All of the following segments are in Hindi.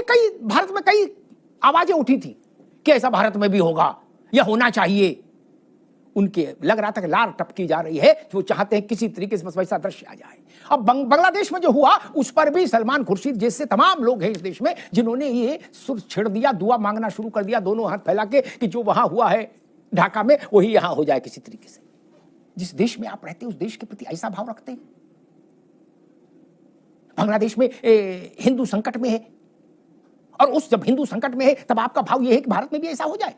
कई भारत में कई आवाजें उठी थी कि ऐसा भारत में भी होगा, यह होना चाहिए। उनके लग रहा था कि लार टपकी जा रही है, जो चाहते हैं किसी तरीके से बस वैसा दृश्य आ जाए। अब बांग्लादेश में जो हुआ उस पर भी सलमान खुर्शीद जैसे तमाम लोग हैं इस देश में जिन्होंने ये सुर छेड़ दिया, दुआ मांगना शुरू कर दिया, दोनों हाथ फैला के कि जो वहां हुआ है ढाका में वही यहां हो जाए किसी तरीके से। जिस देश में आप रहते हैं उस देश के प्रति ऐसा भाव रखते हैं। बांग्लादेश में हिंदू संकट में है, और उस जब हिंदू संकट में है तब आपका भाव यह है कि भारत में भी ऐसा हो जाए।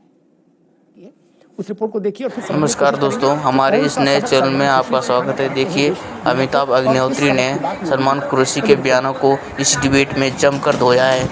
उस रिपोर्ट को देखिए और फिर नमस्कार दोस्तों, हमारे इस नए चैनल में आपका स्वागत है। देखिए, अमिताभ अग्निहोत्री ने सलमान खुर्शीद के बयानों को इस डिबेट में जमकर धोया है।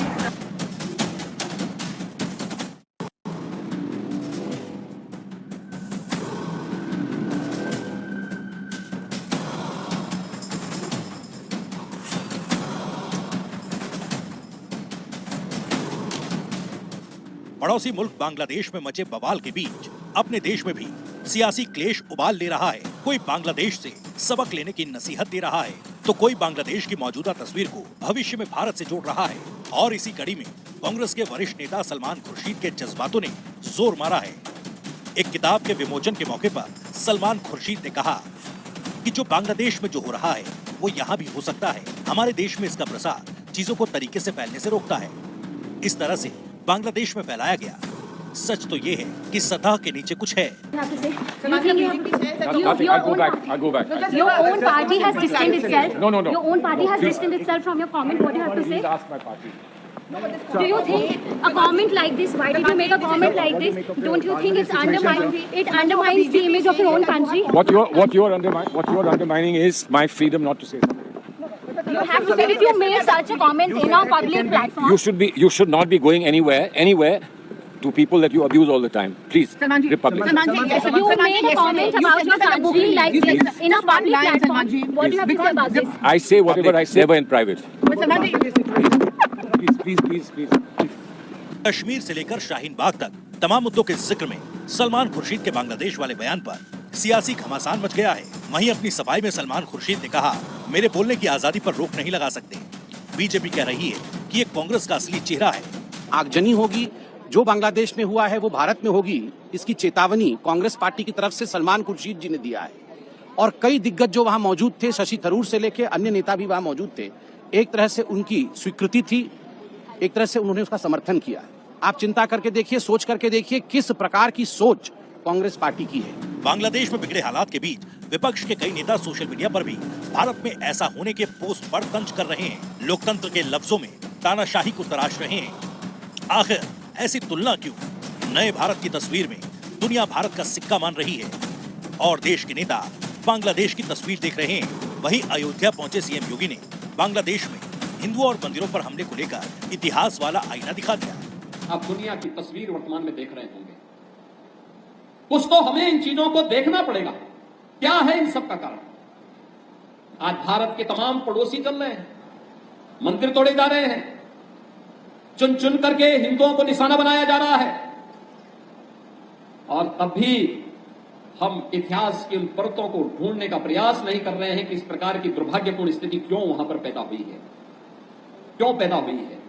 पड़ोसी मुल्क बांग्लादेश में मचे बवाल के बीच अपने देश में भी सियासी क्लेश उबाल ले रहा है। कोई बांग्लादेश से सबक लेने की नसीहत दे रहा है, तो कोई बांग्लादेश की मौजूदा तस्वीर को भविष्य में भारत से जोड़ रहा है। और इसी कड़ी में कांग्रेस के वरिष्ठ नेता सलमान खुर्शीद के जज्बातों ने जोर मारा है। एक किताब के विमोचन के मौके पर सलमान खुर्शीद ने कहा कि जो बांग्लादेश में जो हो रहा है वो यहाँ भी हो सकता है। हमारे देश में इसका प्रसार चीजों को तरीके से फैलने से रोकता है। इस तरह से बांग्लादेश में फैलाया गया। सच तो ये है कि सतह के नीचे कुछ है। I'll go back. Your own party has distanced itself. No. Your own party has distanced itself from your comment. What do you have to say? Please ask my party. Do you think a comment like this? Why did you make a comment like this? Don't you think it undermines the image of your own country? What you're undermining is my freedom not to say something. You have to say if you made such a comment in a public platform. You should not be going anywhere to people that you abuse all the time. Please, Republic. You made a comment about your country like this in a public platform. What do you have to say about this? I say whatever I say, never in private. Please. Kashmir से लेकर शाहीन बाग तक तमाम मुद्दों के जिक्र में सलमान खुर्शीद के बांग्लादेश वाले बयान पर सियासी घमासान मच गया है। वहीं अपनी सफाई में सलमान खुर्शीद ने कहा, मेरे बोलने की आजादी पर रोक नहीं लगा सकते। बीजेपी कह रही है कि ये कांग्रेस का असली चेहरा है। आगजनी होगी, जो बांग्लादेश में हुआ है वो भारत में होगी, इसकी चेतावनी कांग्रेस पार्टी की तरफ से सलमान खुर्शीद जी ने दिया है। और कई दिग्गज जो वहां मौजूद थे, शशि थरूर से लेकर अन्य नेता भी वहां मौजूद थे, एक तरह से उनकी स्वीकृति थी, एक तरह से उन्होंने उसका समर्थन किया। आप चिंता करके देखिए, सोच करके देखिए किस प्रकार की सोच कांग्रेस पार्टी की है। बांग्लादेश में बिगड़े हालात के बीच विपक्ष के कई नेता सोशल मीडिया पर भी भारत में ऐसा होने के पोस्ट पर तंज कर रहे हैं। लोकतंत्र के लफ्जों में तानाशाही को तराश रहे हैं। आखिर ऐसी तुलना क्यों? नए भारत की तस्वीर में दुनिया भारत का सिक्का मान रही है और देश के नेता बांग्लादेश की तस्वीर देख रहे हैं। वहीं अयोध्या पहुंचे सीएम योगी ने बांग्लादेश में हिंदुओं और मंदिरों पर हमले को लेकर इतिहास वाला आईना दिखा दिया। आप दुनिया की तस्वीर वर्तमान में देख रहे होंगे। कुछ तो हमें इन चीजों को देखना पड़ेगा, क्या है इन सब का कारण। आज भारत के तमाम पड़ोसी चल रहे हैं, मंदिर तोड़े जा रहे हैं, चुन चुन करके हिंदुओं को निशाना बनाया जा रहा है। और तब भी हम इतिहास की उन परतों को ढूंढने का प्रयास नहीं कर रहे हैं कि इस प्रकार की दुर्भाग्यपूर्ण स्थिति क्यों वहां पर पैदा हुई है, क्यों पैदा हुई है।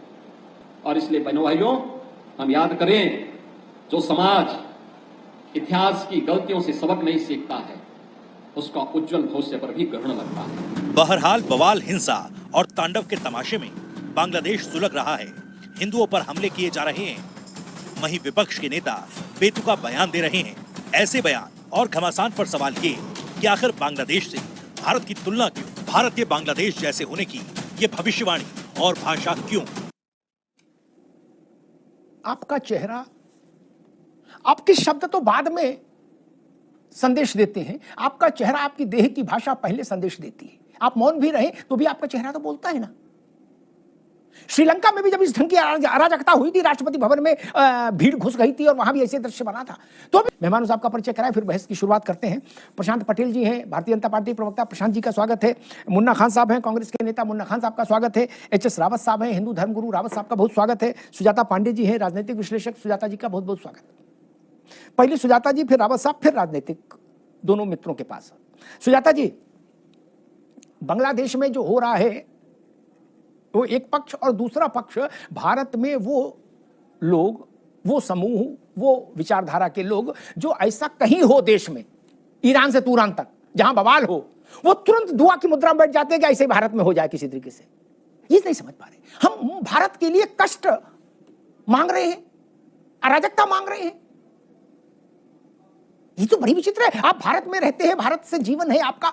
और इसलिए बहनों भाइयों, हम याद करें, जो समाज इतिहास की गलतियों से सबक नहीं सीखता है उसका उज्जवल भविष्य पर भी ग्रहण लगता है। बहरहाल बवाल, हिंसा और तांडव के तमाशे में बांग्लादेश सुलग रहा है। हिंदुओं पर हमले किए जा रहे हैं, वहीं विपक्ष के नेता बेतुका बयान दे रहे हैं। ऐसे बयान और घमासान पर सवाल ये कि आखिर बांग्लादेश से भारत की तुलना क्यों? भारत के बांग्लादेश जैसे होने की ये भविष्यवाणी और भाषा क्यों? आपका चेहरा, आपके शब्द तो बाद में संदेश देते हैं, आपका चेहरा, आपकी देह की भाषा पहले संदेश देती है। आप मौन भी रहे तो भी आपका चेहरा तो बोलता है ना। श्रीलंका में भी जब इस ढंग की अराजकता हुई थी, राष्ट्रपति भवन में भीड़ घुस गई थी और वहां भी ऐसे दृश्य बना था। तो मेहमानों साहब का परिचय कराए, फिर बहस की शुरुआत करते हैं। प्रशांत पटेल जी हैं, भारतीय जनता पार्टी प्रवक्ता, प्रशांत जी का स्वागत है। मुन्ना खान साहब हैं, कांग्रेस के नेता, मुन्ना खान साहब का स्वागत है। एच.एस. रावत साहब हैं, हिंदू धर्मगुरु, रावत साहब का बहुत स्वागत है। सुजाता पांडे जी हैं, राजनीतिक विश्लेषक, सुजाता जी का बहुत बहुत स्वागत। पहले सुजाता जी, फिर रावत साहब, फिर राजनीतिक, दोनों मित्रों के पास। सुजाता जी, बांग्लादेश में जो हो रहा है वो एक पक्ष, और दूसरा पक्ष भारत में वो लोग, वो समूह, वो विचारधारा के लोग जो ऐसा कहीं हो देश में, ईरान से तुरान तक जहां बवाल हो, वो तुरंत दुआ की मुद्रा में बैठ जाते हैं कि ऐसे भारत में हो जाए किसी तरीके से। ये नहीं समझ पा रहे। हम भारत के लिए कष्ट मांग रहे हैं, अराजकता मांग रहे हैं। ये तो बड़ी विचित्र है। आप भारत में रहते हैं, भारत से जीवन है आपका,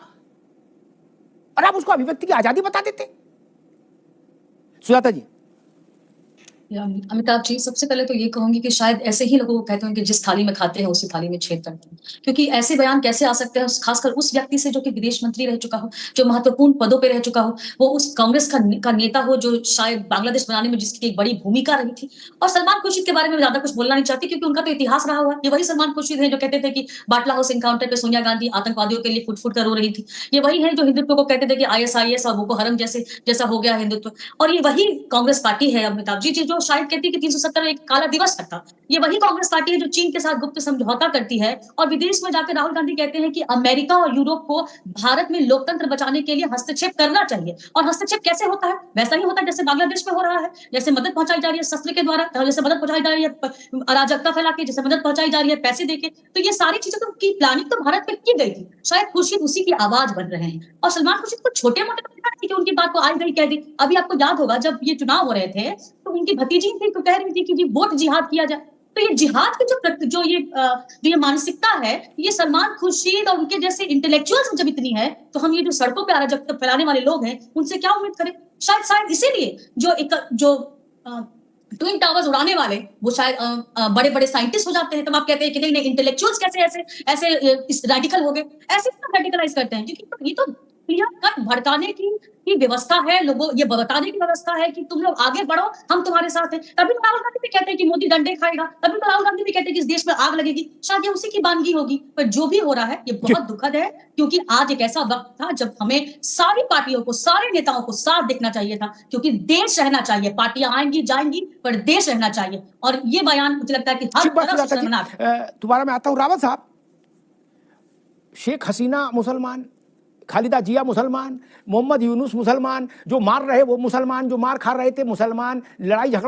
और आप उसको अभिव्यक्ति की आजादी बता देते। सुजाता जी। अमिताभ जी, सबसे पहले तो ये कहूंगी कि शायद ऐसे ही लोगों को कहते हैं कि जिस थाली में खाते हैं उसी थाली में छेद करते हैं, क्योंकि ऐसे बयान कैसे आ सकते हैं, खासकर उस व्यक्ति से जो कि विदेश मंत्री रह चुका हो, जो महत्वपूर्ण पदों पे रह चुका हो, वो उस कांग्रेस का नेता हो जो शायद बांग्लादेश बनाने में जिसकी एक बड़ी भूमिका रही थी। और सलमान खुर्शीद के बारे में ज्यादा कुछ बोलना नहीं चाहती, क्योंकि उनका तो इतिहास रहा हुआ है। ये वही सलमान खुर्शीद है जो कहते थे कि बाटला हाउस एनकाउंटर पे सोनिया गांधी आतंकवादियों के लिए फुट फुट कर रो रही थी। ये वही है जो हिंदुत्व को कहते थे कि ISIS और बोको हरम जैसा हो गया हिंदुत्व। और ये वही कांग्रेस पार्टी है अमिताभ जी, जो शायद कहती है कि 370 एक काला दिवस था। ये वही कांग्रेस पार्टी है जो चीन के साथ गुप्त समझौता करती है, और विदेश में जाकर राहुल गांधी कहते हैं कि अमेरिका और यूरोप को भारत में लोकतंत्र बचाने के लिए हस्तक्षेप करना चाहिए। और हस्तक्षेप कैसे होता है? वैसा ही होता है जैसे बांग्लादेश में हो रहा है, जैसे मदद पहुंचाई जा रही है शस्त्र के द्वारा, जैसे मदद पहुंचाई जा रही है अराजकता फैला के, जैसे मदद पहुंचाई जा रही है पैसे देके। तो ये सारी चीजें तो की प्लानिंग तो भारत में की गई थी। शायद खुर्शीद उसी की आवाज बन रहे हैं, और सलमान खुर्शीद को छोटे मोटे कि उनकी बात को आज गई कह दी। अभी आपको याद होगा जब ये चुनाव हो रहे थे तो उनकी भतीजी थी तो कह रही थी कि जी वोट जिहाद किया जाए। तो ये जिहाद की जो ये मानसिकता है, ये सलमान खुर्शीद और उनके जैसे इंटेलेक्चुअल्स जब इतनी है, तो हम ये जो सड़कों पे अराजकता फैलाने वाले लोग हैं उनसे क्या उम्मीद करें? शायद इसीलिए जो ट्विन टावर्स उड़ाने वाले वो शायद बड़े बड़े साइंटिस्ट हो जाते हैं। तब आप कहते हैं कि नहीं इंटेलेक्चुअल्स कैसे ऐसे रेडिकल हो गए, ऐसे रेडिकलाइज करते हैं, क्योंकि ये तो क्लियर कट भड़काने की व्यवस्था है, लोगों ये बताने की व्यवस्था है कि तुम लोग आगे बढ़ो, हम तुम्हारे साथ हैं। तभी तो राहुल गांधी भी कहते हैं कि मोदी डंडे खाएगा, तभी तो राहुल गांधी भी कहते हैं कि इस देश में आग लगेगी। शायद ये उसी की बानगी होगी। पर जो भी हो रहा है ये बहुत दुखद है, क्योंकि आज एक ऐसा वक्त था जब हमें सारी पार्टियों को, सारे नेताओं को साथ देखना चाहिए था, क्योंकि देश रहना चाहिए। पार्टियां आएंगी जाएंगी पर देश रहना चाहिए। और ये बयान मुझे लगता है कि हर तरफ से दोबारा मैं आता हूं रावत साहब। शेख हसीना मुसलमान, खालिदा जिया मुसलमान, मोहम्मद यूनुस मुसलमान, जो मार रहे वो मुसलमान, जो मार खा रहे थे मुसलमान, लड़ाई झगड़ा